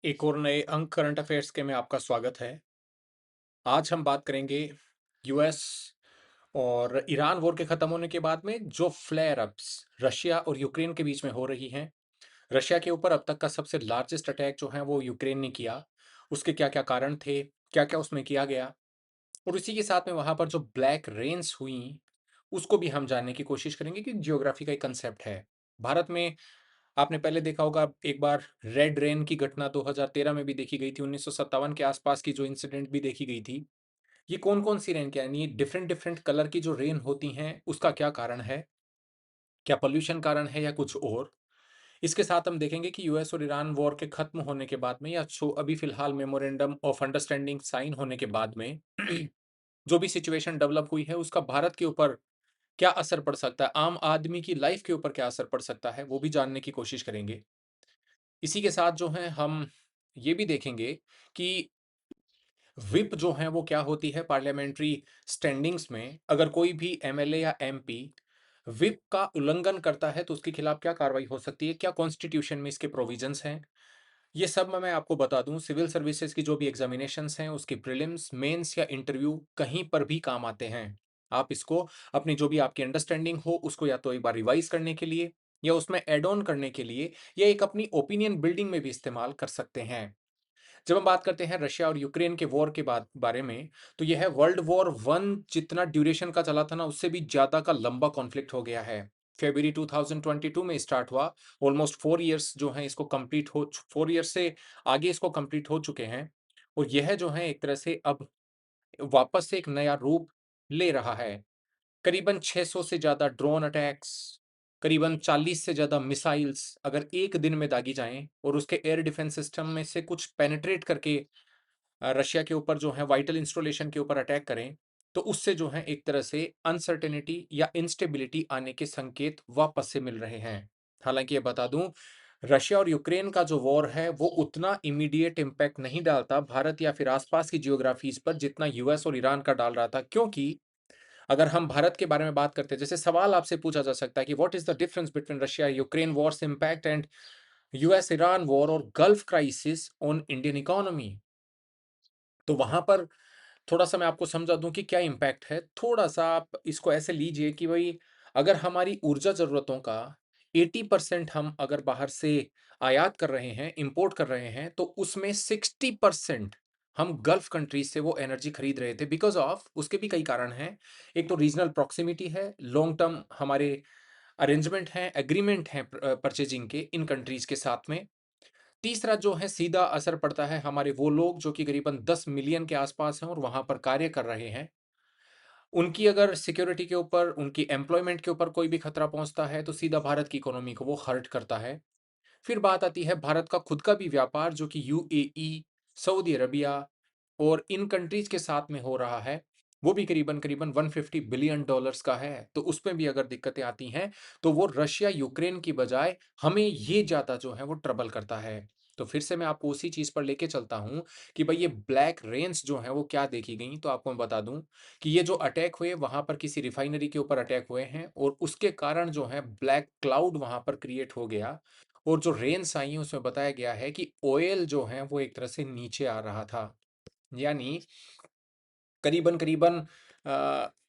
एक और नए अंक करंट अफेयर्स के में आपका स्वागत है। आज हम बात करेंगे यूएस और ईरान वॉर के खत्म होने के बाद में जो फ्लेयर अप्स रशिया और यूक्रेन के बीच में हो रही हैं। रशिया के ऊपर अब तक का सबसे लार्जेस्ट अटैक जो है वो यूक्रेन ने किया। उसके क्या-क्या कारण थे, क्या-क्या उसमें किया गया और इसी के साथ में वहाँ पर जो ब्लैक रेन्स हुई, उसको भी हम जानने की कोशिश करेंगे कि ज्योग्राफी का एक कांसेप्ट है। भारत में आपने पहले देखा होगा एक बार रेड रेन की घटना 2013 में भी देखी गई थी, 1957 के आसपास की जो इंसिडेंट भी देखी गई थी। ये कौन-कौन सी रेन क्या यानी डिफरेंट डिफरेंट कलर की जो रेन होती हैं, उसका क्या कारण है? क्या पॉल्यूशन कारण है या कुछ और? इसके साथ हम देखेंगे कि यूएस और ईरान वॉर के खत्म होने के बाद में या सो अभी फिलहाल मेमोरेंडम ऑफ अंडरस्टैंडिंग साइन होने के बाद में जो भी सिचुएशन डेवलप हुई है, उसका भारत के ऊपर क्या असर पड़ सकता है? आम आदमी की लाइफ के ऊपर क्या असर पड़ सकता है? वो भी जानने की कोशिश करेंगे। इसी के साथ जो है हम ये भी देखेंगे कि व्हिप जो है वो क्या होती है पार्लियामेंट्री स्टैंडिंग्स में अगर कोई भी एमएलए या एमपी व्हिप का उल्लंघन करता है तो उसके खिलाफ क्या कार्रवाई हो सकती है, क्या कॉन्स्टिट्यूशन में इसके प्रोविजंस हैं। ये सब मैं आपको बता दूं, सिविल सर्विसेज की जो भी एग्जामिनेशंस हैं उसकी प्रीलिम्स मेंस या इंटरव्यू कहीं पर भी काम आते हैं। आप इसको अपनी जो भी आपकी अंडरस्टैंडिंग हो उसको या तो एक बार रिवाइज करने के लिए या उसमें एड ऑन करने के लिए या एक अपनी ओपिनियन बिल्डिंग में भी इस्तेमाल कर सकते हैं। जब हम बात करते हैं रशिया और यूक्रेन के वॉर के बारे में, तो यह वर्ल्ड वॉर वन जितना ड्यूरेशन का चला था ना, उससे भी ज्यादा का लंबा कॉन्फ्लिक्ट हो गया है। फरवरी 2022 में स्टार्ट हुआ। ऑलमोस्ट 4 इयर्स जो हैं इसको कंप्लीट हो 4 इयर्स से आगे इसको कंप्लीट हो चुके हैं और यह जो है एक तरह से अब वापस से एक नया रूप ले रहा है। करीबन 600 से ज़्यादा ड्रोन अटैक्स, करीबन 40 से ज़्यादा मिसाइल्स अगर एक दिन में दागी जाएँ और उसके एयर डिफेंस सिस्टम में से कुछ पेनिट्रेट करके रशिया के ऊपर जो है वाइटल इंस्टॉलेशन के ऊपर अटैक करें, तो उससे जो है एक तरह से अनसर्टेनिटी या इंस्टेबिलिटी आने के संकेत वापस से मिल रहे हैं। हालाँकि ये बता दूँ, रशिया और यूक्रेन का जो वॉर है, वो उतना इमीडिएट इम्पैक्ट नहीं डालता भारत या फिर आस-पास की जियोग्राफीज़ पर जितना यूएस और ईरान का डाल रहा था। क्योंकि अगर हम भारत के बारे में बात करते हैं, जैसे सवाल आपसे पूछा जा सकता है कि what is the difference between Russia Ukraine wars impact and US Iran war और gulf crisis on Indian economy? तो वहाँ पर थोड़ा-सा मैं आपको समझा दूँ कि क्या इम्पैक्ट है। थोड़ा-सा आप इसको ऐसे लीजिए कि भई अगर हमारी ऊर्जा ज़रूरतों का 80% हम अगर बाहर से आयात कर रहे हैं, इम्पोर्ट कर रहे हैं, तो उसमें 60% हम गल्फ कंट्रीज़ से वो एनर्जी खरीद रहे थे बिकॉज़ ऑफ उसके भी कई कारण हैं। एक तो रीजनल प्रॉक्सिमिटी है, लॉन्ग टर्म हमारे अरेंजमेंट हैं, एग्रीमेंट हैं परचेजिंग के इन कंट्रीज़ के साथ में। तीसरा जो है सीधा असर पड़ता है हमारे वो लोग जो कि करीबन 10 मिलियन के आसपास हैं और वहाँ पर कार्य कर रहे हैं। उनकी अगर सिक्योरिटी के ऊपर, उनकी एम्प्लॉयमेंट के ऊपर कोई भी खतरा पहुँचता है, तो सीधा भारत की इकोनॉमी को वो हर्ट करता है। फिर बात आती है भारत का खुद का भी व्यापार जो कि यूएई, सऊदी अरबिया और इन कंट्रीज़ के साथ में हो रहा है, वो भी करीबन-करीबन 150 बिलियन डॉलर्स का है। तो उसमें भी अगर दिक्कतें आती हैं, तो वो रशिया, यूक्रेन की बजाय हमें ये ज़्यादा जो है वो ट्रबल करता है। तो फिर से मैं आपको उसी चीज़ पर लेके चलता हूँ कि भई ये ब्लैक रेन्स जो हैं वो क्या देखी गईं, तो आपको मैं बता दूँ कि ये जो अटैक हुए वहाँ पर किसी रिफाइनरी के ऊपर अटैक हुए हैं और उसके कारण जो है ब्लैक क्लाउड वहाँ पर क्रिएट हो गया और जो रेन्स आई हैं उसमें बताया गया है कि ऑयल जो है वो एक तरह से नीचे आ रहा था। यानी करीबन-करीबन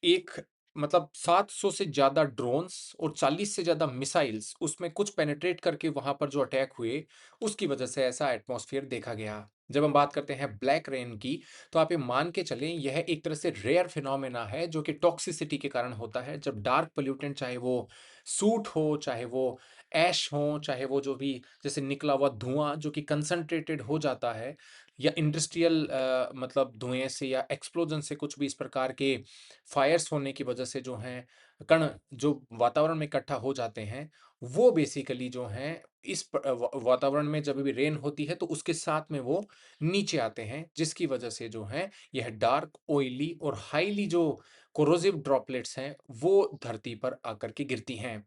एक मतलब 700 से ज़्यादा ड्रोन्स और 40 से ज़्यादा मिसाइल्स उसमें कुछ पेनिट्रेट करके वहाँ पर जो अटैक हुए, उसकी वजह से ऐसा एटमॉस्फेयर देखा गया। जब हम बात करते हैं ब्लैक रेन की, तो आप ये मान के चलें यह एक तरह से रेयर फिनोमेना है जो कि टॉक्सिसिटी के कारण होता है। जब डार्क पॉल्यूटेंट चाहे वो सूट हो, चाहे वो ऐश हो, चाहे वो जो भी जैसे निकला हुआ धुआँ जो कि कंसंट्रेटेड हो जाता है या इंडस्ट्रियल मतलब धुएँ से या एक्सप्लोजन से कुछ भी इस प्रकार के फायर्स होने की वजह से जो हैं कण जो वातावरण में इकट्ठा हो जाते हैं, वो बेसिकली जो हैं इस वातावरण में जब भी रेन होती है तो उसके साथ में वो नीचे आते हैं, जिसकी वजह से जो है यह डार्क, ऑयली और हाइली जो कोरोसिव ड्रॉपलेट्स हैं, वो धरती पर आकर के गिरती हैं।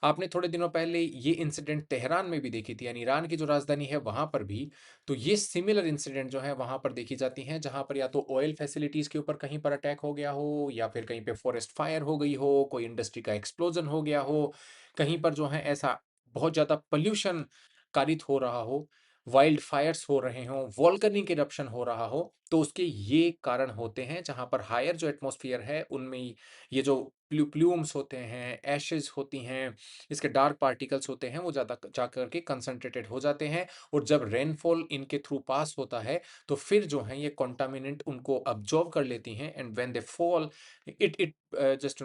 आपने थोड़े दिनों पहले ये इंसिडेंट तेहरान में भी देखी थी, यानी ईरान की जो राजधानी है वहाँ पर भी, तो ये सिमिलर इंसिडेंट जो है वहाँ पर देखी जाती हैं, जहाँ पर या तो ऑयल फैसिलिटीज़ के ऊपर कहीं पर अटैक हो गया हो या फिर कहीं पे फॉरेस्ट फायर हो गई हो, कोई इंडस्ट्री का एक्सप्लोजन हो गया हो, कहीं पर जो है ऐसा बहुत ज़्यादा पॉल्यूशन कारित हो रहा हो। वाइल्ड फायर्स हो रहे हों, वोल्केनिक इरप्शन हो रहा हो, तो उसके ये कारण होते हैं जहाँ पर हायर जो एटमॉस्फेयर है उनमें ये जो प्लूम्स होते हैं, एशेज़ होती हैं, इसके डार्क पार्टिकल्स होते हैं, वो ज़्यादा जाकर के कंसंट्रेटेड हो जाते हैं और जब रेनफॉल इनके थ्रू पास होता है, तो फिर जो है ये कॉन्टामिनेंट उनको अब्ज़ॉर्ब कर लेती हैं and when they fall just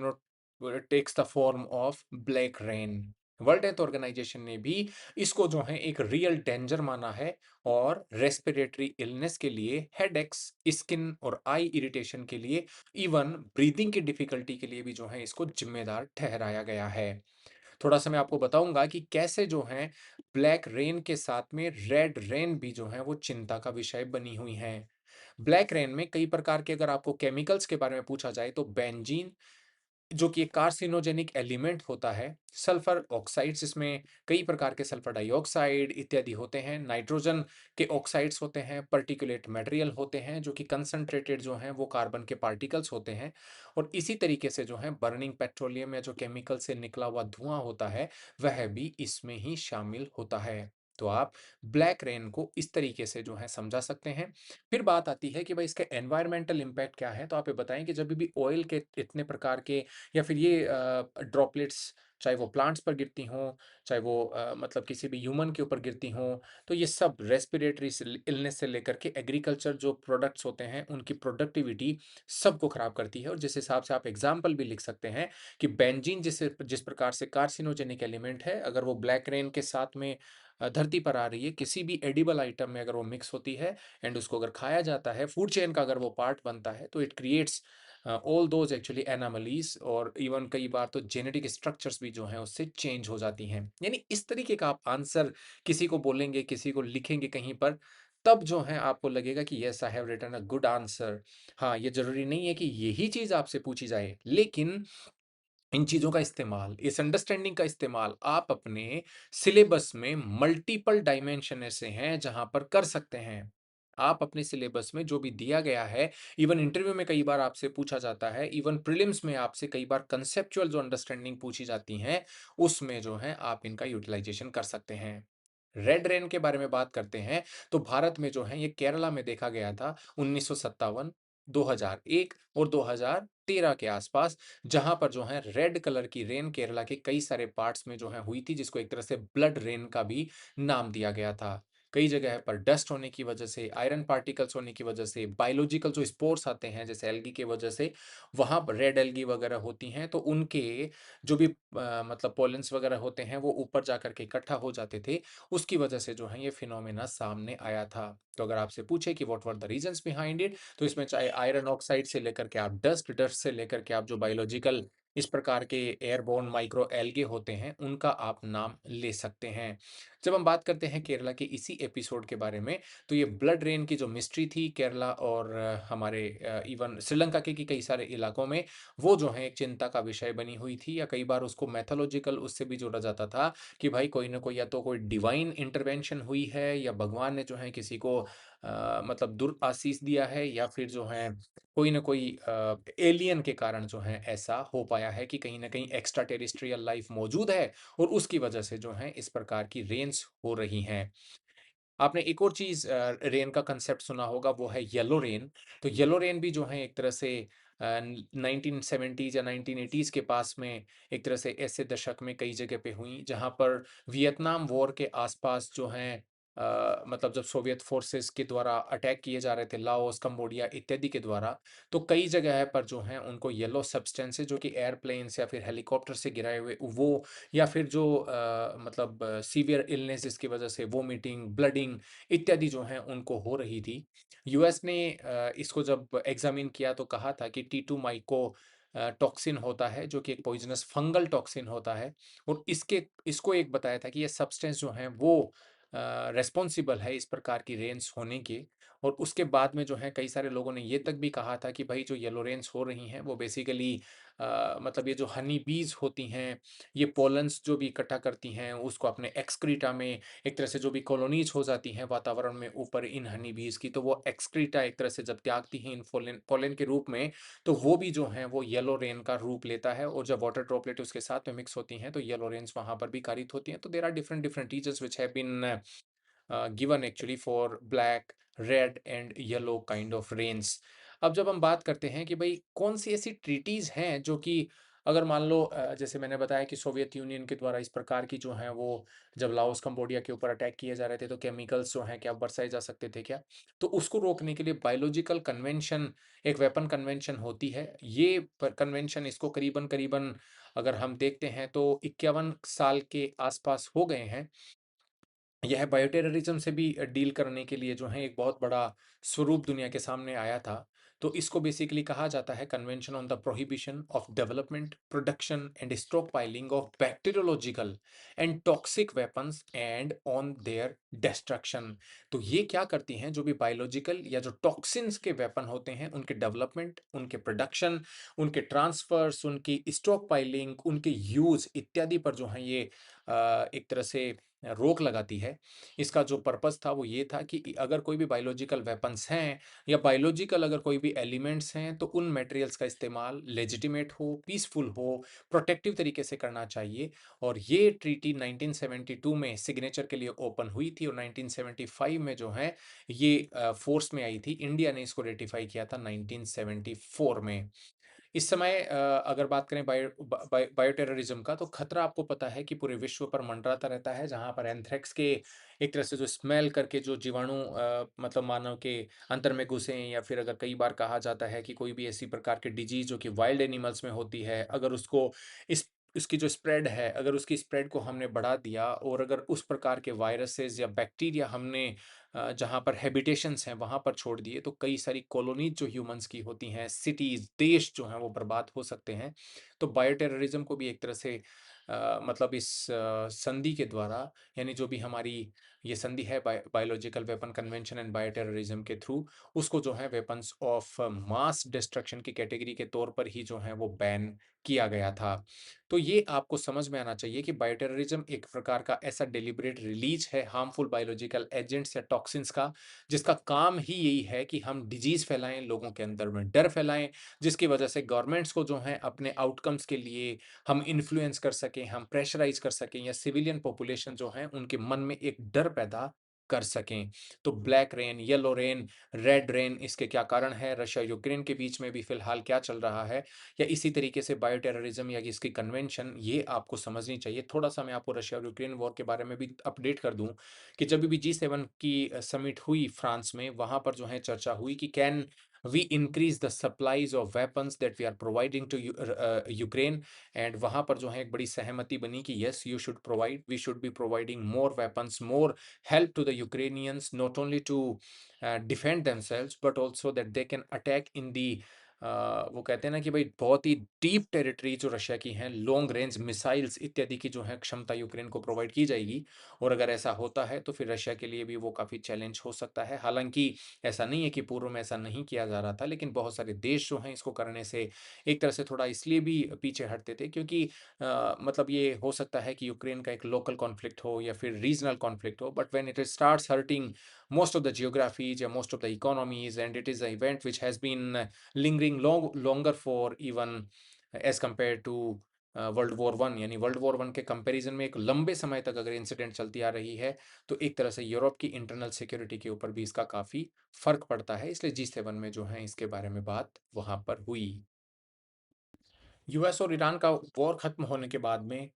takes the form of black rain. World health organization ने भी इसको जो है एक रियल डेंजर माना है और रेस्पिरेटरी इलनेस के लिए, हेडेक्स, स्किन और आई इरिटेशन के लिए, इवन ब्रीदिंग की डिफिकल्टी के लिए भी जो है इसको जिम्मेदार ठहराया गया है। थोड़ा सा मैं आपको बताऊंगा कि कैसे जो है ब्लैक रेन के साथ में रेड रेन भी जो है वो चिंता का विषय बनी हुई है। ब्लैक रेन में कई प्रकार के अगर आपको केमिकल्स के बारे में पूछा जाए तो बेंजीन जो कि एक कार्सिनोजेनिक एलिमेंट होता है, सल्फर ऑक्साइड्स इसमें कई प्रकार के सल्फर डाइऑक्साइड इत्यादि होते हैं, नाइट्रोजन के ऑक्साइड्स होते हैं, पर्टिकुलेट मटेरियल होते हैं जो कि कंसंट्रेटेड जो हैं वो कार्बन के पार्टिकल्स होते हैं और इसी तरीके से जो है बर्निंग पेट्रोलियम या जो केमिकल से निकला हुआ धुआं होता है, वह भी इसमें ही शामिल होता है। तो आप ब्लैक रेन को इस तरीके से जो है समझा सकते हैं। फिर बात आती है कि भाई इसका एनवायरमेंटल इम्पैक्ट क्या है? तो आप ये बताएँ कि जब भी ऑयल के इतने प्रकार के या फिर ये ड्रॉपलेट्स चाहे वो प्लांट्स पर गिरती हों, चाहे वो मतलब किसी भी ह्यूमन के ऊपर गिरती हों, तो ये सब रेस्पिरेटरी से इलनेस से लेकर के एग्रीकल्चर जो प्रोडक्ट्स होते हैं, उनकी प्रोडक्टिविटी सबको खराब करती है और जिस हिसाब से आप एग्ज़ाम्पल भी लिख सकते हैं कि बेंजीन जिस प्रकार से कार्सिनोजेनिक एलिमेंट है, अगर वो ब्लैक रेन के साथ में धरती पर आ रही है, किसी भी एडिबल आइटम में अगर वो मिक्स होती है एंड उसको अगर खाया जाता है, फूड चेन का अगर वो पार्ट बनता है, तो it creates all those actually anomalies और इवन कई बार तो जेनेटिक स्ट्रक्चर्स भी जो हैं उससे चेंज हो जाती हैं। यानी इस तरीके का आप आंसर किसी को बोलेंगे, किसी को लिखेंगे कहीं पर, तब जो है आपको लगेगा कि yes I have written a good answer. हाँ, ये ज़रूरी नहीं है कि यही चीज़ आपसे पूछी जाए, लेकिन इन चीज़ों का इस्तेमाल, इस अंडरस्टैंडिंग का इस्तेमाल आप अपने सिलेबस में मल्टीपल डायमेंशन ऐसे हैं जहाँ पर कर सकते हैं। आप अपने सिलेबस में जो भी दिया गया है, इवन इंटरव्यू में कई बार आपसे पूछा जाता है, इवन प्रीलिम्स में आपसे कई बार कांसेप्चुअल जो अंडरस्टैंडिंग पूछी जाती हैं, उसमें जो है आप इनका यूटिलाइज़ेशन कर सकते हैं। रेड रेन के बारे में बात करते हैं, तो भारत में जो है ये केरला में देखा गया था 1957, 2001 और 2013 के आसपास, जहाँ पर जो है रेड कलर की रेन केरला के कई सारे पार्ट्स में जो है हुई थी, जिसको एक तरह से ब्लड रेन का भी नाम दिया गया था। कई जगह पर डस्ट होने की वजह से, आयरन पार्टिकल्स होने की वजह से, बायोलॉजिकल जो स्पोर्स आते हैं जैसे एल्गी की वजह से, वहाँ पर रेड एल्गी वगैरह होती हैं, तो उनके जो भी मतलब पोलेंस वगैरह होते हैं, वो ऊपर जाकर के इकट्ठा हो जाते थे। उसकी वजह से जो है ये फिनोमेना सामने आया था। तो अगर आपसे पूछे कि what were the reasons behind it, तो इसमें चाहे आयरन ऑक्साइड से लेकर के आप डस्ट से लेकर के आप जो बायोलॉजिकल इस प्रकार के एयरबोर्न माइक्रो एल्गे होते हैं, उनका आप नाम ले सकते हैं। जब हम बात करते हैं केरला के इसी एपिसोड के बारे में, तो ये ब्लड रेन की जो मिस्ट्री थी केरला और हमारे इवन श्रीलंका के कई सारे इलाकों में, वो जो है एक चिंता का विषय बनी हुई थी या कई बार उसको मैथोलॉजिकल उससे भी जोड़ा जाता था कि भाई कोई ना कोई या तो कोई डिवाइन इंटरवेंशन हुई है या भगवान ने जो है किसी को मतलब दुराशीष दिया है या फिर जो है कोई ना कोई एलियन के कारण जो है ऐसा हो पाया है कि कहीं ना कहीं एक्स्ट्रा टेरेस्ट्रियल लाइफ मौजूद है और उसकी वजह से जो है इस प्रकार की रेन्स हो रही हैं। आपने एक और चीज़ रेन का कांसेप्ट सुना होगा, वो है येलो रेन। तो येलो रेन भी जो है एक तरह से 1970s या 1980s के पास में एक तरह से ऐसे दशक में कई जगह पे हुई जहाँ पर वियतनाम वॉर के आसपास जो हैं मतलब जब सोवियत फोर्सेस के द्वारा अटैक किए जा रहे थे लाओस, कंबोडिया इत्यादि के द्वारा, तो कई जगह पर जो हैं उनको येलो सब्सटेंसेस जो कि एयरप्लेन्स या फिर हेलीकॉप्टर से गिराए हुए वो या फिर जो मतलब सीवियर इलनेस जिसकी वजह से वोमिटिंग, ब्लडिंग इत्यादि जो हैं उनको हो रही थी। यूएस ने इसको जब एग्ज़ामिन किया तो कहा था कि टी2 माइको टॉक्सिन होता है जो कि एक पॉइज़नस फंगल टॉक्सिन होता है और इसको एक बताया था कि ये सब्सटेंस जो हैं वो रिस्पॉन्सिबल है इस प्रकार की रेन्स होने के और उसके बाद में जो है कई सारे लोगों ने ये तक भी कहा था कि भाई जो येलो रेन्स हो रही हैं वो बेसिकली मतलब ये जो हनी बीज़ होती हैं, ये पोलन्स जो भी इकट्ठा करती हैं उसको अपने एक्सक्रीटा में एक तरह से जो भी कॉलोनीज़ हो जाती हैं वातावरण में ऊपर इन हनी बीज़ की, तो वो एक्सक्रीटा एक तरह से जब त्यागती हैं इन पोलन के रूप में, तो वो भी जो हैं वो येलो रेन का रूप लेता है और जब वाटर ड्रॉपलेट उसके साथ में मिक्स होती हैं, तो येलो रेन्स वहाँ पर भी कारित होती हैं। तो there are different different reasons which have been given actually for black, red and yellow kind of rains. अब जब हम बात करते हैं कि भई कौन-सी ऐसी ट्रीटीज़ हैं जो कि अगर मान लो जैसे मैंने बताया कि सोवियत यूनियन के द्वारा इस प्रकार की जो हैं वो जब लाओस, कंबोडिया के ऊपर अटैक किए जा रहे थे तो केमिकल्स जो हैं क्या बरसाए जा सकते थे क्या? तो उसको रोकने के लिए बायोलॉजिकल कन्वेंशन एक वेपन कन्वेंशन होती है। ये प कन्वेंशन इसको करीबन-करीबन अगर हम देखते हैं तो 51 साल के आस-पास हो गए हैं। यह बायोटेररिज्म से भी डील करने के लिए जो है एक बहुत बड़ा स्वरूप दुनिया के सामने आया था। तो इसको बेसिकली कहा जाता है convention on the prohibition of development, production and stock piling of bacteriological and toxic weapons and on their destruction. तो ये क्या करती हैं जो भी बायोलॉजिकल या जो टॉक्सिन्स के वेपन होते हैं उनके डेवलपमेंट, उनके प्रोडक्शन, उनके ट्रांसफर्स, उनकी स्टॉक पाइलिंग, उनके यूज़ इत्यादि पर जो है ये एक तरह से रोक लगाती है। इसका जो पर्पस था वो ये था कि अगर कोई भी बायोलॉजिकल वेपन्स हैं या बायोलॉजिकल अगर कोई भी एलिमेंट्स हैं तो उन मटेरियल्स का इस्तेमाल लेजिटिमेट हो, पीसफुल हो, प्रोटेक्टिव तरीके से करना चाहिए। और ये ट्रीटी 1972 में सिग्नेचर के लिए ओपन हुई थी और 1975 में जो है ये फोर्स में आई थी। इंडिया ने इसको रेटिफाई किया था 1974 में। इस समय अगर बात करें बायोटेररिज्म का तो खतरा आपको पता है कि पूरे विश्व पर मंडराता रहता है, जहाँ पर एंथ्रेक्स के एक तरह से जो स्मेल करके जो जीवाणु मतलब मानव के अंतर में घुसे या फिर अगर कई बार कहा जाता है कि कोई भी ऐसी प्रकार की डिजीज जो कि वाइल्ड एनिमल्स में होती है, अगर उसको इस उसकी जो स्प्रेड है, अगर उसकी स्प्रेड को हमने बढ़ा दिया और अगर उस प्रकार के वायरसेस या बैक्टीरिया हमने जहाँ पर हैबिटेशंस हैं वहाँ पर छोड़ दिए तो कई सारी कॉलोनीज जो ह्यूमंस की होती हैं, सिटीज़, देश जो हैं वो बर्बाद हो सकते हैं। तो बायोटेररिज्म को भी एक तरह से मतलब इस संधि के द्वारा यानी जो भी हमारी ये संधि है biological weapon convention and bioterrorism के थ्रू उसको जो है वेपन्स ऑफ मास डिस्ट्रक्शन की कैटेगरी के तौर पर ही जो है वो बैन किया गया था। तो ये आपको समझ में आना चाहिए कि बायोटेररिज्म एक प्रकार का ऐसा डेलिब्रेट रिलीज है हार्मफुल बायोलॉजिकल एजेंट्स या टॉक्सिन्स का, जिसका काम ही यही है कि हम डिजीज़ फैलाएँ, लोगों के अंदर में डर फैलाएँ, जिसकी वजह से गवर्नमेंट्स को जो है अपने आउटकम्स के लिए हम इन्फ्लुएंस कर सकें, हम प्रेशराइज़ कर सकें या सिविलियन पॉपुलेशन जो है उनके मन में एक डर पैदा कर सकें। तो black rain, yellow rain, red rain इसके क्या कारण है? रशिया यूक्रेन के बीच में भी फिलहाल क्या चल रहा है? या इसी तरीके से बायोटेररिज्म या इसकी कन्वेंशन ये आपको समझनी चाहिए। थोड़ा-सा मैं आपको रशिया और यूक्रेन वॉर के बारे में भी अपडेट कर दूँ कि जब भी जी7 की समिट हुई फ्रांस में, वहाँ पर जो है चर्चा हुई कि can we increase the supplies of weapons that we are providing to Ukraine and वहाँ पर जो है एक बड़ी सहमति बनी कि yes you should provide we should be providing more weapons, more help to the Ukrainians not only to defend themselves but also that they can attack in the वो कहते हैं ना कि भाई बहुत ही डीप टेरिटरी जो रशिया की हैं, लॉन्ग रेंज मिसाइल्स इत्यादि की जो है क्षमता यूक्रेन को प्रोवाइड की जाएगी और अगर ऐसा होता है तो फिर रशिया के लिए भी वो काफ़ी चैलेंज हो सकता है। हालांकि ऐसा नहीं है कि पूर्व में ऐसा नहीं किया जा रहा था, लेकिन बहुत सारे देश जो हैं इसको करने से एक तरह से थोड़ा इसलिए भी पीछे हटते थे क्योंकि मतलब ये हो सकता है कि यूक्रेन का एक लोकल कॉन्फ्लिक्ट हो या फिर रीजनल कॉन्फ्लिक्ट हो, but when it starts hurting most of the geographies या most of the economies and it is an event which has been lingering longer for even as compared to world war one यानी world war one के comparison में एक लंबे समय तक अगर incident चलती आ रही है तो एक तरह से यूरोप की इंटरनल सिक्योरिटी के ऊपर भी इसका काफ़ी फर्क पड़ता है, इसलिए जी7 में जो है इसके बारे में बात वहाँ पर हुई। यूएस और ईरान का वॉर खत्म होने के बाद में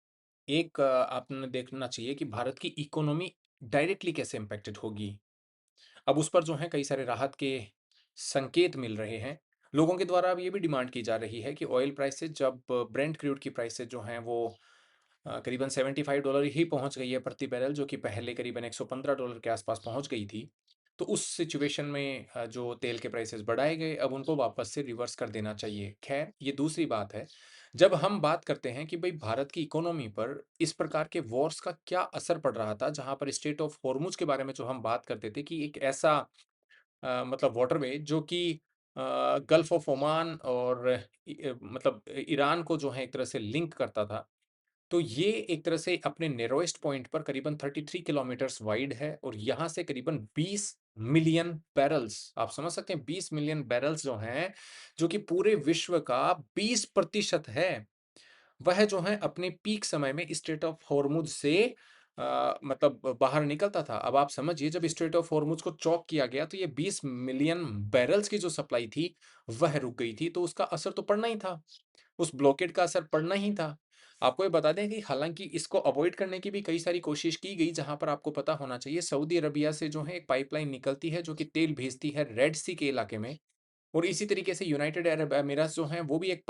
एक आपने देखना चाहिए कि भारत की इकोनॉमी डायरेक्टली कैसे इम्पैक्टेड होगी। अब उस पर जो है कई सारे राहत के संकेत मिल रहे हैं। लोगों के द्वारा अब ये भी डिमांड की जा रही है कि ऑयल प्राइसेज़ जब ब्रेंट क्रूड की प्राइसेज़ जो हैं वो करीबन $75 ही पहुँच गई है प्रति बैरल जो कि पहले करीबन $115 के आस-पास पहुँच गई थी। तो उस सिचुएशन में जो तेल के प्राइसेज़ बढ़ाए गए अब उनको वापस से रिवर्स कर देना चाहिए। ख़ैर ये दूसरी बात है। जब हम बात करते हैं कि भई भारत की इकोनॉमी पर इस प्रकार के वॉर्स का क्या असर पड़ रहा था, जहाँ पर स्ट्रेट ऑफ हॉर्मुज़ के बारे में जो हम बात करते थे कि एक ऐसा मतलब वाटरवे जो कि गल्फ ऑफ ओमान और मतलब ईरान को जो है एक तरह से लिंक करता था। तो ये एक तरह से अपने नैरोएस्ट पॉइंट पर करीबन 33 किलोमीटर्स वाइड है और यहाँ से करीबन 20 मिलियन बैरल्स आप समझ सकते हैं 20 मिलियन बैरल्स जो हैं, जो कि पूरे विश्व का 20% है। वह जो है अपने पीक समय में स्ट्रेट ऑफ हॉर्मुज़ से मतलब बाहर निकलता था। अब आप समझिए जब स्ट्रेट ऑफ हॉर्मुज़ को चॉक किया गया तो ये 20 मिलियन बैरल्स की जो सप्लाई थी, वह रुक गई थी, तो उसका असर तो पड़ना ही था। उस ब्लॉकेड का असर पड़ना ही था। आपको ये बता दें कि हालाँकि इसको अवॉइड करने की भी कई सारी कोशिश की गई, जहाँ पर आपको पता होना चाहिए सऊदी अरबिया से जो है एक पाइपलाइन निकलती है जो कि तेल भेजती है रेड सी के इलाके में। और इसी तरीके से यूनाइटेड अरब अमीरात जो हैं, वो भी एक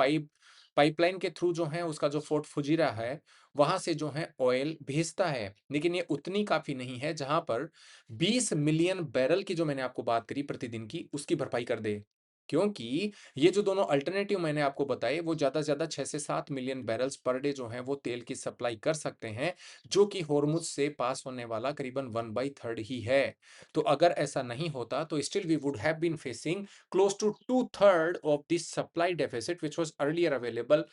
पाइपलाइन के थ्रू जो है उसका जो फोर्ट फुजीरा है, वहाँ से जो है ऑयल भेजता है। लेकिन ये उतनी काफ़ी नहीं है जहाँ पर 20 मिलियन बैरल की जो मैंने आपको बात करी प्रतिदिन की, उसकी भरपाई कर दे। क्योंकि ये जो दोनों अल्टरनेटिव मैंने आपको बताए, वो ज़्यादा से ज़्यादा 6 से 7 मिलियन बैरल्स पर डे जो हैं, वो तेल की सप्लाई कर सकते हैं, जो कि हॉर्मुज़ से पास होने वाला करीबन 1/3 ही है। तो अगर ऐसा नहीं होता, तो still we would have been facing close to two-thirds of the supply deficit which was earlier available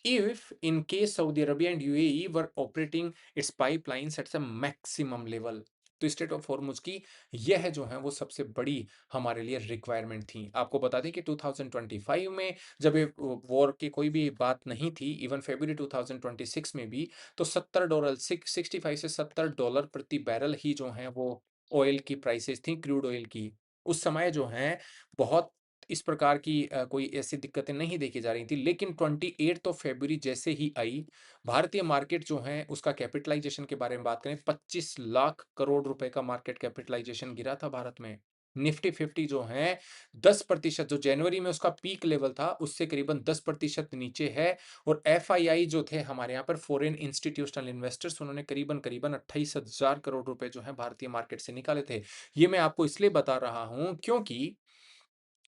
if in case Saudi Arabia and UAE were operating its pipelines at the maximum level। तो state of Hormuz की यह जो है वो सबसे बड़ी हमारे लिए रिक्वायरमेंट थी। आपको बता दें कि 2025 में जब ये वॉर की कोई भी बात नहीं थी, इवन फरवरी 2026 में भी, तो $70 65 से $70 प्रति बैरल ही जो है वो ऑयल की प्राइसेस थी, क्रूड ऑयल की। उस समय जो है बहुत इस प्रकार की कोई ऐसी दिक्कतें नहीं देखी जा रही थी। लेकिन 28 ऑफ फरवरी जैसे ही आई, भारतीय मार्केट जो है उसका कैपिटलाइजेशन के बारे में बात करें, 25 लाख करोड़ रुपए का मार्केट कैपिटलाइजेशन गिरा था भारत में। निफ्टी 50 जो है 10% जो जनवरी में उसका पीक लेवल था, उससे करीबन 10% नीचे है। और एफआईआई जो थे हमारे यहाँ पर फॉरेन इंस्टीट्यूशनल इन्वेस्टर्स, उन्होंने करीबन करीबन 28,000 करोड़ रुपए जो है भारतीय मार्केट से निकाले थे। ये मैं आपको इसलिए बता रहा हूं क्योंकि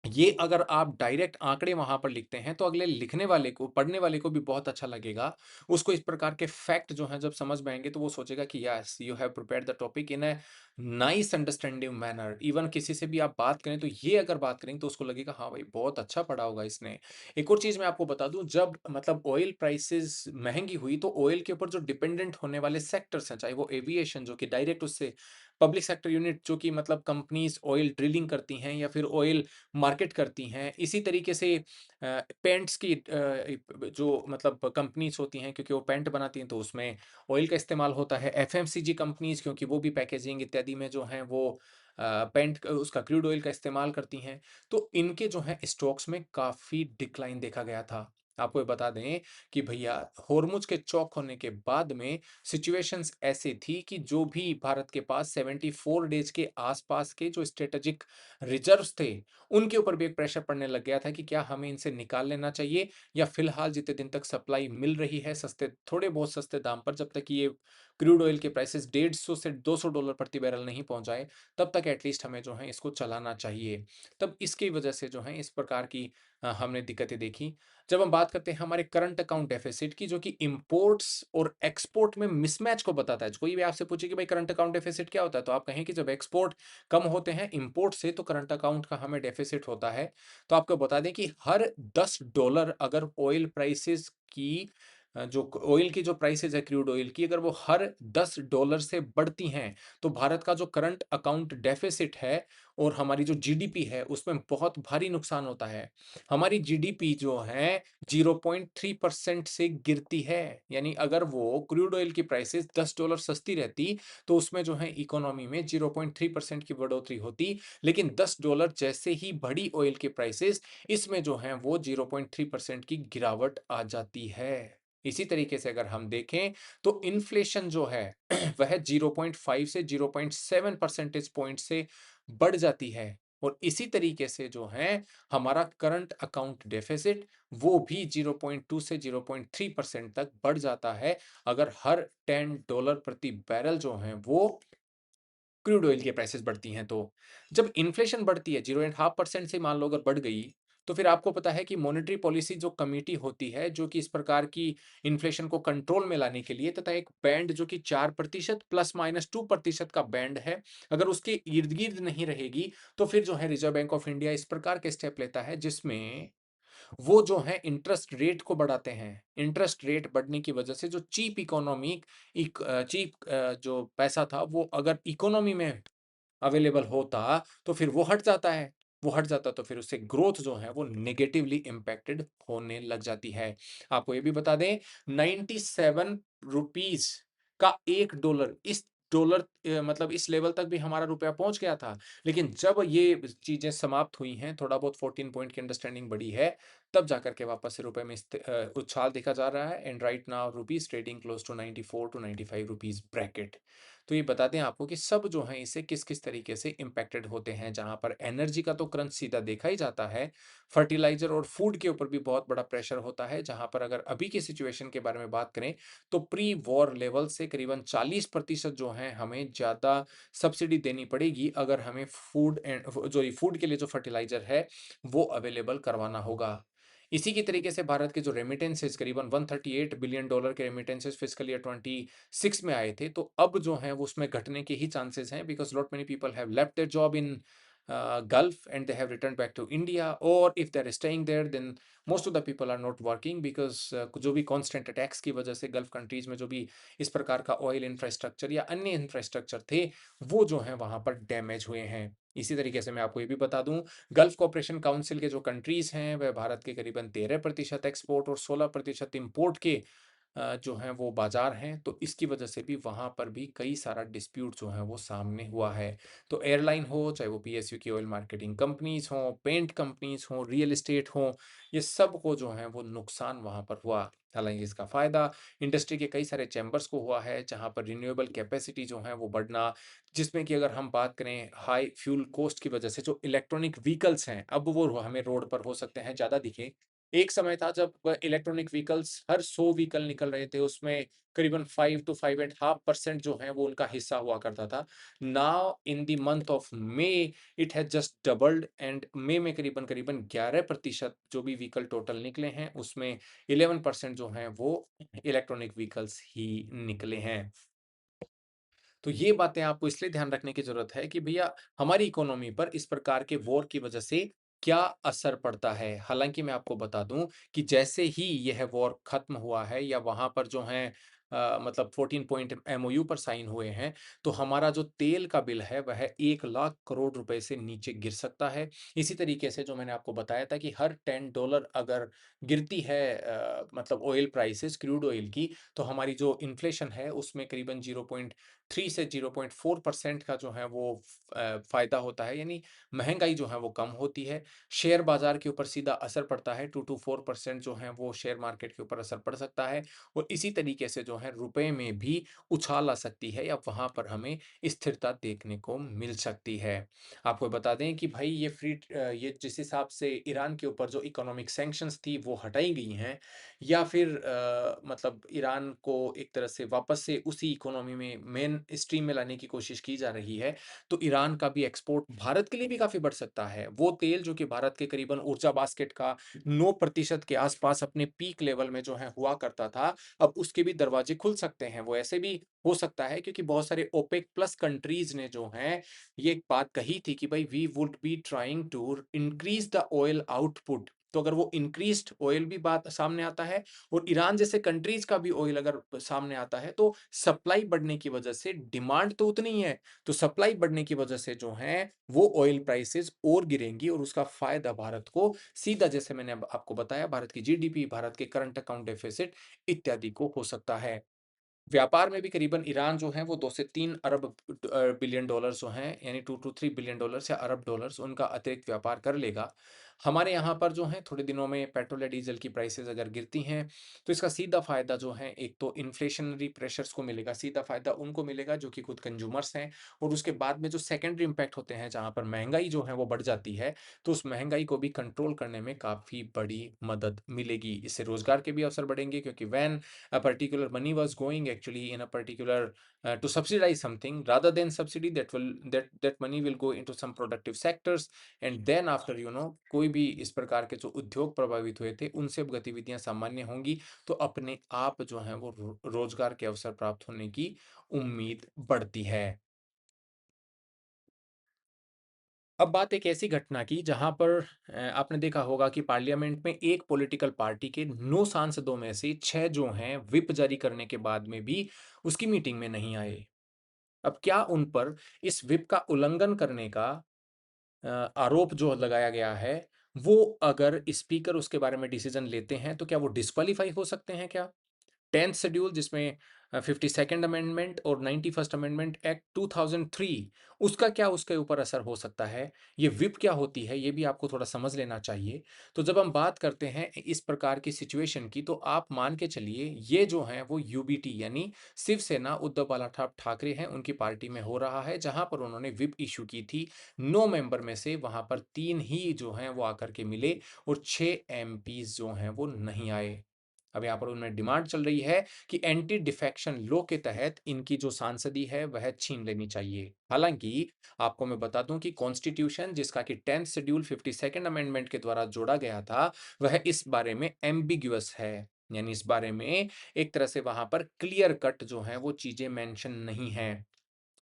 ये अगर आप डायरेक्ट आंकड़े वहाँ पर लिखते हैं, तो अगले लिखने वाले को, पढ़ने वाले को भी बहुत अच्छा लगेगा। उसको इस प्रकार के फैक्ट जो हैं जब समझ में आएँगे, तो वो सोचेगा कि yes, you have prepared the topic in a nice understanding manner. Even किसी से भी आप बात करें, तो ये अगर बात करेंगे, तो उसको लगेगा हाँ भाई, बहुत अच्छा पढ़ा होगा इसने। एक और चीज़ मैं आपको बता दूँ, जब मतलब ऑयल प्राइसेज़ महँगी हुई, तो ऑयल के ऊपर जो डिपेंडेंट होने वाले सेक्टर्स हैं, चाहे वो एविएशन जो कि डायरेक्ट उससे पब्लिक सेक्टर यूनिट जो कि मतलब कंपनीज़ ऑयल ड्रिलिंग करती हैं या फिर ऑयल मार्केट करती हैं। इसी तरीके से पेंट्स की जो मतलब कंपनीज़ होती हैं, क्योंकि वो पेंट बनाती हैं, तो उसमें ऑयल का इस्तेमाल होता है। एफएमसीजी कंपनीज़, क्योंकि वो भी पैकेजिंग इत्यादि में जो हैं वो पेंट उसका क्रूड ऑयल का इस्तेमाल करती हैं। तो इनके जो हैं स्टॉक्स में काफ़ी डिक्लाइन देखा गया था। आपको ये बता दें कि भैया होर्मुज़ के चॉक होने के बाद में सिचुएशंस ऐसी थी कि जो भी भारत के पास 74 डेज़ के आस-पास के जो स्ट्रैटेजिक रिज़र्व्स थे, उनके ऊपर भी एक प्रेशर पड़ने लग गया था कि क्या हमें इनसे निकाल लेना चाहिए, या फिलहाल जितने दिन तक सप्लाई मिल रही है सस्ते, थोड़े बहुत सस्ते दाम पर, जब तक ये क्रूड ऑयल के प्राइसेस 150 से $200 प्रति बैरल नहीं पहुंच जाए, तब तक एटलीस्ट हमें जो है इसको चलाना चाहिए। तब इसकी वजह से जो है इस प्रकार की हमने दिक्कतें देखी। जब हम बात करते हैं हमारे करंट अकाउंट डेफिसिट की, जो कि इंपोर्ट्स और एक्सपोर्ट में मिसमैच को बताता है। कोई भी आपसे पूछे कि भाई करंट अकाउंट डेफिसिट क्या होता है, तो आप कहें कि जब एक्सपोर्ट कम होते हैं इंपोर्ट से, तो करंट अकाउंट का हमें डेफिसिट होता है। तो आपको बता दें कि हर $10 अगर ऑयल प्राइसेस की जो ऑयल की जो प्राइसेस है क्रूड ऑयल की, अगर वो हर $10 से बढ़ती हैं, तो भारत का जो करंट अकाउंट डेफिसिट है और हमारी जो जीडीपी है, उसमें बहुत भारी नुकसान होता है। हमारी जीडीपी जो है 0.3% से गिरती है। यानी अगर वो क्रूड ऑयल की प्राइसेस $10 सस्ती रहती, तो उसमें जो है इकोनॉमी में 0.3% की बढ़ोतरी होती। लेकिन $10 जैसे ही बढ़ी ऑयल की प्राइसेस, इसमें जो है वो 0.3% की गिरावट आ जाती है। इसी तरीके से अगर हम देखें, तो इन्फ्लेशन जो है वह 0.5 से 0.7 परसेंटेज पॉइंट से बढ़ जाती है। और इसी तरीके से जो है हमारा करंट अकाउंट डेफिसिट, वो भी 0.2 से 0.3% तक बढ़ जाता है, अगर हर $10 प्रति बैरल जो हैं वो क्रूड ऑयल की प्राइसेस बढ़ती हैं तो। जब इन्फ्लेशन बढ़ती है 0.5% से, मान लो अगर बढ़ गई, तो फिर आपको पता है कि मॉनेटरी पॉलिसी जो कमेटी होती है, जो कि इस प्रकार की इन्फ्लेशन को कंट्रोल में लाने के लिए, तथा एक बैंड जो कि 4% ±2% का बैंड है, अगर उसके इर्द-गिर्द नहीं रहेगी, तो फिर जो है रिज़र्व बैंक ऑफ इंडिया इस प्रकार के स्टेप लेता है, जिसमें वो जो है इंटरेस्ट रेट को बढ़ाते हैं। इंटरेस्ट रेट बढ़ने की वजह से जो चीप इकोनॉमी चीप जो पैसा था, वो अगर इकोनॉमी में अवेलेबल होता, तो फिर वो हट जाता है। वो हट जाता तो फिर उससे ग्रोथ जो है वो नेगेटिवली इम्पैक्टेड होने लग जाती है। आपको ये भी बता दें, 97 रुपीज़ का $1 इस डॉलर मतलब इस लेवल तक भी हमारा रुपया पहुँच गया था। लेकिन जब ये चीज़ें समाप्त हुई हैं, थोड़ा बहुत 14 पॉइंट की अंडरस्टैंडिंग बढ़ी है, तब जाकर के वापस से रुपए में उछाल देखा जा रहा है and right now rupees trading close to 94 to 95 rupees bracket. तो ये बताते हैं आपको कि सब जो हैं इससे किस-किस तरीके से इम्पैक्टेड होते हैं, जहाँ पर एनर्जी का तो क्रंच सीधा देखा ही जाता है, फर्टिलाइज़र और फूड के ऊपर भी बहुत बड़ा प्रेशर होता है, जहाँ पर अगर अभी की सिचुएशन के बारे में बात करें, तो प्री वॉर लेवल से करीबन 40% जो हैं हमें ज़्यादा सब्सिडी देनी पड़ेगी, अगर हमें फूड के लिए जो फर्टिलाइज़र है, वो अवेलेबल करवाना होगा। इसी की तरीके से भारत के जो रेमिटेंसेस करीबन $138 बिलियन के रेमिटेंसेस फिस्कल ईयर 26 में आए थे, तो अब जो हैं वो उसमें घटने के ही चांसेस हैं because lot many people have left their job in Gulf and they have returned back to India, or if they're staying there, then most of the people are not working because जो भी constant attacks की वजह से gulf countries में जो भी इस प्रकार का ऑयल इंफ्रास्ट्रक्चर या अन्य इंफ्रास्ट्रक्चर थे, वो जो हैं वहाँ पर डैमेज हुए हैं। इसी तरीके से मैं आपको ये भी बता दूं, गल्फ कॉपरेशन काउंसिल के जो कंट्रीज हैं वह भारत के करीबन 13% एक्सपोर्ट और 16% इंपोर्ट के जो हैं वो बाज़ार हैं, तो इसकी वजह से भी वहाँ पर भी कई सारा डिस्प्यूट जो है वो सामने हुआ है। तो एयरलाइन हो, चाहे वो पीएसयू की ऑयल मार्केटिंग कंपनीज़ हों, पेंट कंपनीज़ हों, रियल एस्टेट हों, ये सब को जो है वो नुकसान वहाँ पर हुआ। हालाँकि इसका फ़ायदा इंडस्ट्री के कई सारे चैम्बर्स को हुआ है, जहाँ पर रिन्यूएबल कैपेसिटी जो है वो बढ़ना, जिसमें कि अगर हम बात करें हाई फ्यूल कॉस्ट की वजह से जो इलेक्ट्रॉनिक व्हीकल्स हैं, अब वो हमें रोड पर हो सकते हैं ज़्यादा दिखें। एक समय था जब इलेक्ट्रॉनिक व्हीकल्स हर 100 व्हीकल निकल रहे थे, उसमें करीबन 5 टू 5.5% जो है वो उनका हिस्सा हुआ करता था। Now in the month of May it has just doubled and मई में करीबन-करीबन 11% जो भी व्हीकल टोटल निकले हैं, उसमें 11% जो हैं वो इलेक्ट्रॉनिक व्हीकल्स ही निकले हैं। तो ये बातें आपको इसलिए ध्यान रखने की ज़रूरत है कि भैया हमारी इकोनॉमी पर इस प्रकार के वॉर की वजह से क्या असर पड़ता है। हालाँकि मैं आपको बता दूँ कि जैसे ही यह वॉर ख़त्म हुआ है या वहाँ पर जो हैं मतलब 14 पॉइंट एमओयू पर साइन हुए हैं, तो हमारा जो तेल का बिल है वह 1 लाख करोड़ रुपए से नीचे गिर सकता है। इसी तरीके से जो मैंने आपको बताया था कि हर $10 अगर गिरती है मतलब ऑयल प्राइसेज़ क्रूड ऑयल की, तो हमारी जो इन्फ्लेशन है उसमें करीबन 0.3 से 0.4% का जो है वो फ़ायदा होता है, यानी महँगाई जो है वो कम होती है। शेयर बाज़ार के ऊपर सीधा असर पड़ता है, 2 टू 4% जो है वो शेयर मार्केट के ऊपर असर पड़ सकता है और इसी तरीके से जो है रुपए में भी उछाल आ सकती है या वहाँ पर हमें स्थिरता देखने को मिल सकती है। आपको बता दें कि भाई ये जिस हिसाब से ईरान के ऊपर जो इकोनॉमिक सैंक्शंस थी वो हटाई गई हैं या फिर मतलब ईरान को एक तरह से वापस से उसी इकोनॉमी में मेन स्ट्रीम में लाने की कोशिश की जा रही है, तो ईरान का भी एक्सपोर्ट भारत के लिए भी काफ़ी बढ़ सकता है। वो तेल जो कि भारत के करीबन ऊर्जा बास्केट का 9% के आसपास अपने पीक लेवल में जो है हुआ करता था, अब उसके भी दरवाजे खुल सकते हैं। वो ऐसे भी हो सकता है क्योंकि बहुत सारे ओपेक प्लस कंट्रीज़ ने जो हैं, ये एक बात कही थी कि भई we would be trying to increase the oil output. तो अगर वो इंक्रीज़्ड ऑयल भी बात सामने आता है और ईरान जैसे कंट्रीज़ का भी ऑयल अगर सामने आता है, तो सप्लाई बढ़ने की वजह से डिमांड तो उतनी ही है, तो सप्लाई बढ़ने की वजह से जो है, वो ऑयल प्राइसेज़ और गिरेंगी और उसका फ़ायदा भारत को सीधा जैसे मैंने अब आपको बताया भारत की जीडीपी, भारत के करंट अकाउंट डेफ़िसिट इत्यादि को हो सकता है। व्यापार में भी करीबन ईरान जो है वो 2 से 3 अरब बिलियन डॉलर्स जो हैं यानी 2 टू 3 बिलियन डॉलर्स या अरब डॉलर्स उनका अतिरिक्त व्यापार कर लेगा। हमारे यहाँ पर जो है थोड़े दिनों में पेट्रोल या डीज़ल की प्राइसेज़ अगर गिरती हैं, तो इसका सीधा फ़ायदा जो है एक तो इन्फ्लेशनरी प्रेशर्स को मिलेगा, सीधा फ़ायदा उनको मिलेगा जो कि खुद कंज़्यूमर्स हैं और उसके बाद में जो सेकेंडरी इम्पैक्ट होते हैं जहाँ पर महँगाई जो है वो बढ़ जाती है, तो उस महँगाई को भी कंट्रोल करने में काफ़ी बड़ी मदद मिलेगी। इससे रोज़गार के भी अवसर बढ़ेंगे क्योंकि when a particular money was going actually in a particular to subsidize something rather than subsidy that money will go into some productive sectors and then after कोई भी इस प्रकार के जो उद्योग प्रभावित हुए थे उनसे अब गतिविधियां सामान्य होंगी तो अपने आप जो है वो रोजगार के अवसर प्राप्त होने की उम्मीद बढ़ती है। अब बात एक ऐसी घटना की जहां पर आपने देखा होगा कि पार्लियामेंट में एक पॉलिटिकल पार्टी के 9 सांसदों में से 6 जो हैं व्हिप जारी करने के बाद में भी उसकी मीटिंग में नहीं आए। अब क्या उन पर इस व्हिप का उल्लंघन करने का आरोप जो लगाया गया है, वो अगर स्पीकर उसके बारे में डिसीजन लेते हैं, तो क्या वो डिस्क्वालीफाई हो सकते हैं क्या? 10th शेड्यूल जिसमें 52nd अमेंडमेंट और 91st अमेंडमेंट एक्ट 2003, उसका क्या उसके ऊपर असर हो सकता है? ये व्हिप क्या होती है? ये भी आपको थोड़ा समझ लेना चाहिए। तो जब हम बात करते हैं इस प्रकार की सिचुएशन की, तो आप मान के चलिए ये जो हैं वो यूबीटी यानी शिवसेना उद्धव बालासाहब ठाकरे हैं, उनकी पार्टी में हो रहा है, जहाँ पर उन्होंने व्हिप इश्यू की थी। 9 मेंबर में से वहाँ पर 3 ही जो हैं वो आकर के मिले और 6 एमपीज़ जो हैं वो नहीं आए। अब यहाँ पर उनमें डिमांड चल रही है कि एंटी डिफेक्शन लॉ के तहत इनकी जो सांसदी है वह छीन लेनी चाहिए। हालाँकि आपको मैं बता दूँ कि कॉन्स्टिट्यूशन जिसका कि 10th शेड्यूल 52nd अमेंडमेंट के द्वारा जोड़ा गया था, वह इस बारे में एम्बिग्युअस है। यानी इस बारे में एक तरह से वहाँ पर क्लियर कट जो हैं वो चीज़ें मेंशन नहीं हैं।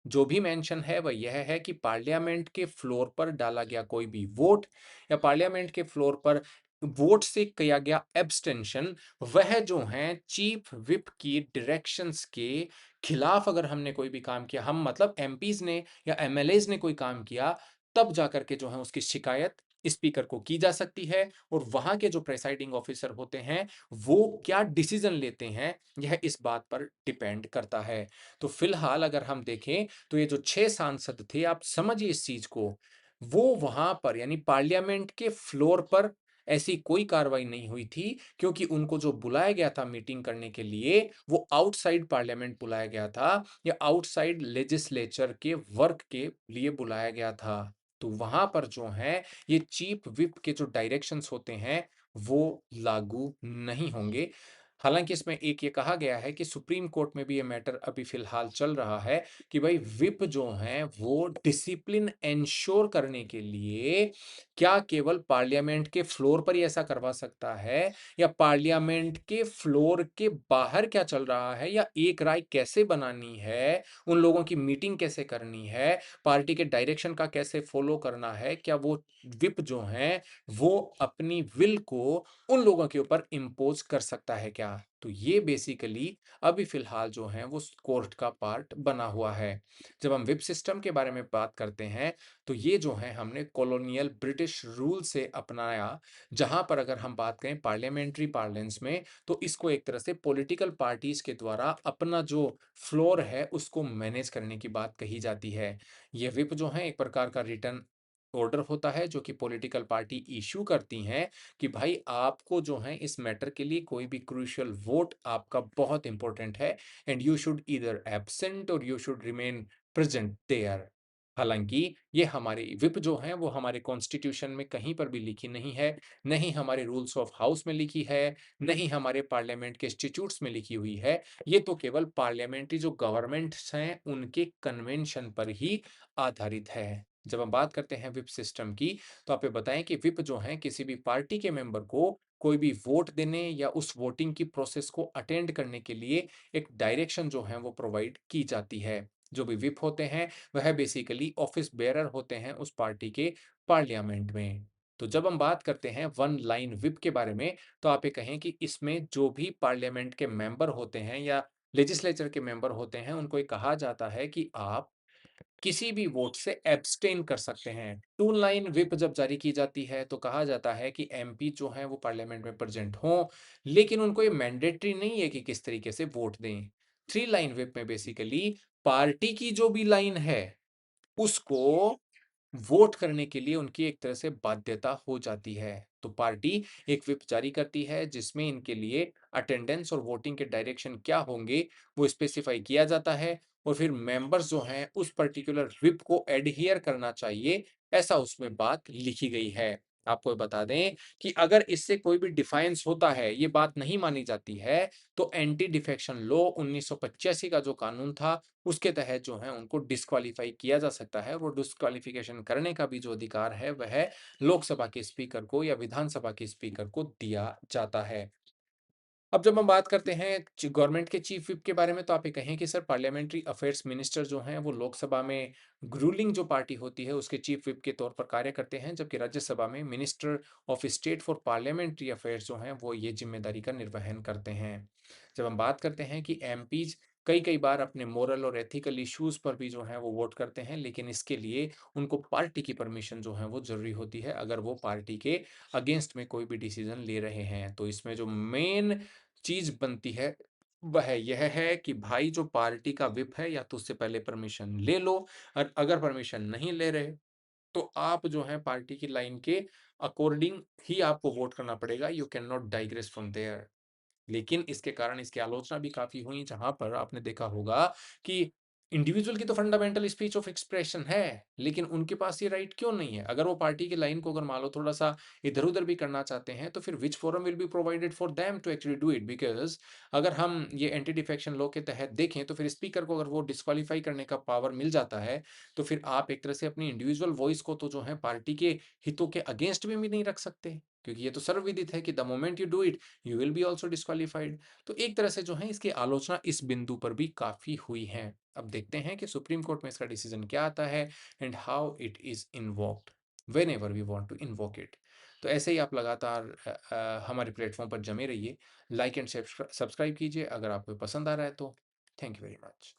जो भी मेंशन है वह यह है कि पार्लियामेंट के फ्लोर पर डाला गया कोई भी वोट या पार्लियामेंट के फ्लोर पर वोट से किया गया एब्सटेंशन, वह जो हैं चीफ व्हिप की डायरेक्शंस के खिलाफ अगर हमने कोई भी काम किया, हम मतलब एमपीज़ ने या एमएलएज़ ने कोई काम किया, तब जाकर के जो है उसकी शिकायत स्पीकर को की जा सकती है और वहाँ के जो प्रिसाइडिंग ऑफिसर होते हैं, वो क्या डिसीजन लेते हैं, यह इस बात पर डिपेंड करता है। तो फिलहाल अगर हम देखें तो ये जो 6 सांसद थे, आप समझिए इस चीज़ को, वो वहाँ पर यानी पार्लियामेंट के फ्लोर पर ऐसी कोई कार्रवाई नहीं हुई थी, क्योंकि उनको जो बुलाया गया था मीटिंग करने के लिए, वो आउटसाइड पार्लियामेंट बुलाया गया था या आउटसाइड लेजिस्लेचर के वर्क के लिए बुलाया गया था। तो वहाँ पर जो है, ये चीफ व्हिप के जो डायरेक्शंस होते हैं, वो लागू नहीं होंगे। हालाँकि इसमें एक ये कहा गया है कि सुप्रीम कोर्ट में भी ये मैटर अभी फ़िलहाल चल रहा है कि भई व्हिप जो हैं वो डिसिप्लिन एन्श्योर करने के लिए क्या केवल पार्लियामेंट के फ्लोर पर ही ऐसा करवा सकता है या पार्लियामेंट के फ्लोर के बाहर क्या चल रहा है या एक राय कैसे बनानी है, उन लोगों की मीटिंग कैसे करनी है, पार्टी के डायरेक्शन का कैसे फ़ॉलो करना है, क्या वो व्हिप जो हैं वो अपनी विल को उन लोगों के ऊपर इम्पोज़ कर सकता है क्या? तो ये बेसिकली अभी फ़िलहाल जो है वो कोर्ट का पार्ट बना हुआ है। जब हम व्हिप सिस्टम के बारे में बात करते हैं, तो ये जो है हमने कॉलोनियल ब्रिटिश रूल से अपनाया, जहाँ पर अगर हम बात करें पार्लियामेंट्री पार्लेंस में, तो इसको एक तरह से पॉलिटिकल पार्टीज़ के द्वारा अपना जो फ्लोर है, उसको मैनेज करने की बात कही जाती है। ये व्हिप जो है एक प्रकार का रिटर्न ऑर्डर होता है, जो कि पॉलिटिकल पार्टी इश्यू करती हैं कि भाई आपको जो है इस मैटर के लिए कोई भी क्रूशियल वोट आपका बहुत इंपॉर्टेंट है and you should either absent or you should remain present there. हालांकि ये हमारी विप जो है वो हमारे कॉन्स्टिट्यूशन में कहीं पर भी लिखी नहीं है, नहीं हमारे रूल्स ऑफ हाउस में लिखी है, नहीं हमारे पार्लियामेंट के इंस्टीट्यूट्स में लिखी हुई है। ये तो केवल पार्लियामेंट्री जो गवर्नमेंट्स हैं उनके कन्वेंशन पर ही आधारित है। जब हम बात करते हैं विप सिस्टम की, तो आप ये बताएँ कि व्हिप जो हैं किसी भी पार्टी के मेंबर को कोई भी वोट देने या उस वोटिंग की प्रोसेस को अटेंड करने के लिए एक डायरेक्शन जो है वो प्रोवाइड की जाती है। जो भी व्हिप होते हैं वह बेसिकली ऑफिस बेयरर होते हैं उस पार्टी के पार्लियामेंट में। तो जब हम बात करते हैं वन लाइन व्हिप के बारे में, तो आप ये कहें कि इसमें जो भी पार्लियामेंट के मेंबर होते हैं या लेजिस्लेचर के मेंबर होते हैं, उनको ये कहा जाता है कि आप किसी भी वोट से एब्स्टेन कर सकते हैं। टू लाइन व्हिप जब जारी की जाती है तो कहा जाता है कि एमपी जो हैं वो पार्लियामेंट में प्रेजेंट हों, लेकिन उनको ये मैंडेटरी नहीं है कि किस तरीके से वोट दें। थ्री लाइन व्हिप में बेसिकली पार्टी की जो भी लाइन है, उसको वोट करने के लिए उनकी एक तरह से बाध्यता हो जाती है। तो पार्टी एक व्हिप जारी करती है जिसमें इनके लिए अटेंडेंस और वोटिंग के डायरेक्शन क्या होंगे वो स्पेसिफाई किया जाता है और फिर मेंबर्स जो हैं उस पर्टिकुलर व्हिप को एडहियर करना चाहिए, ऐसा उसमें बात लिखी गई है। आपको ये बता दें कि अगर इससे कोई भी डिफायंस होता है, ये बात नहीं मानी जाती है, तो एंटी डिफेक्शन लॉ 1985 का जो कानून था उसके तहत जो है उनको डिस्क्वालीफाई किया जा सकता है। वो डिस्क्वालिफिकेशन करने का भी जो अधिकार है वह लोकसभा के स्पीकर को या विधानसभा के स्पीकर को दिया जाता है। अब जब हम बात करते हैं गवर्नमेंट के चीफ व्हिप के बारे में, तो आप ये कहें कि सर पार्लियामेंट्री अफेयर्स मिनिस्टर जो हैं वो लोकसभा में रूलिंग जो पार्टी होती है उसके चीफ व्हिप के तौर पर कार्य करते हैं, जबकि राज्यसभा में minister of state for parliamentary affairs जो हैं वो ये जिम्मेदारी का निर्वहन करते हैं। जब हम बात करते हैं कि एमपीज कई कई बार अपने मोरल और एथिकल इश्यूज पर भी जो है वो वोट करते हैं, लेकिन इसके लिए उनको पार्टी की परमिशन जो है वो जरूरी होती है अगर वो पार्टी के अगेंस्ट में कोई भी डिसीजन ले रहे हैं। तो इसमें जो मेन चीज़ बनती है, वह यह है कि भाई जो पार्टी का व्हिप है या तो उससे पहले परमिशन ले लो और अगर परमिशन नहीं ले रहे, तो आप जो है पार्टी की लाइन के अकॉर्डिंग ही आपको वोट करना पड़ेगा। You can not digress from there. लेकिन इसके कारण इसकी आलोचना भी काफ़ी हुई, जहाँ पर आपने देखा होगा कि इंडिविजुअल की तो फंडामेंटल स्पीच ऑफ एक्सप्रेशन है, लेकिन उनके पास ये राइट क्यों नहीं है? अगर वो पार्टी की लाइन को अगर मान लो थोड़ा-सा इधर-उधर भी करना चाहते हैं, तो फिर which forum will be provided for them to actually do it? Because अगर हम ये एंटी डिफेक्शन लॉ के तहत देखें, तो फिर स्पीकर को अगर वो डिस्क्वालीफाई करने का पावर मिल जाता है, तो फिर आप एक तरह से अपनी इंडिविजुअल वॉइस को तो जो है पार्टी के हितों के अगेंस्ट में भी नहीं रख सकते, क्योंकि ये तो सर्वविदित है कि the moment you do it, you will be also disqualified. तो एक तरह से जो है इसकी आलोचना इस बिंदु पर भी काफ़ी हुई है। अब देखते हैं कि सुप्रीम कोर्ट में इसका डिसीजन क्या आता है and how it is invoked whenever we want to invoke it. तो ऐसे ही आप लगातार हमारे प्लेटफ़ॉर्म पर जमे रहिए, लाइक एंड सब्सक्राइब कीजिए अगर आपको पसंद आ रहा है तो। Thank you very much.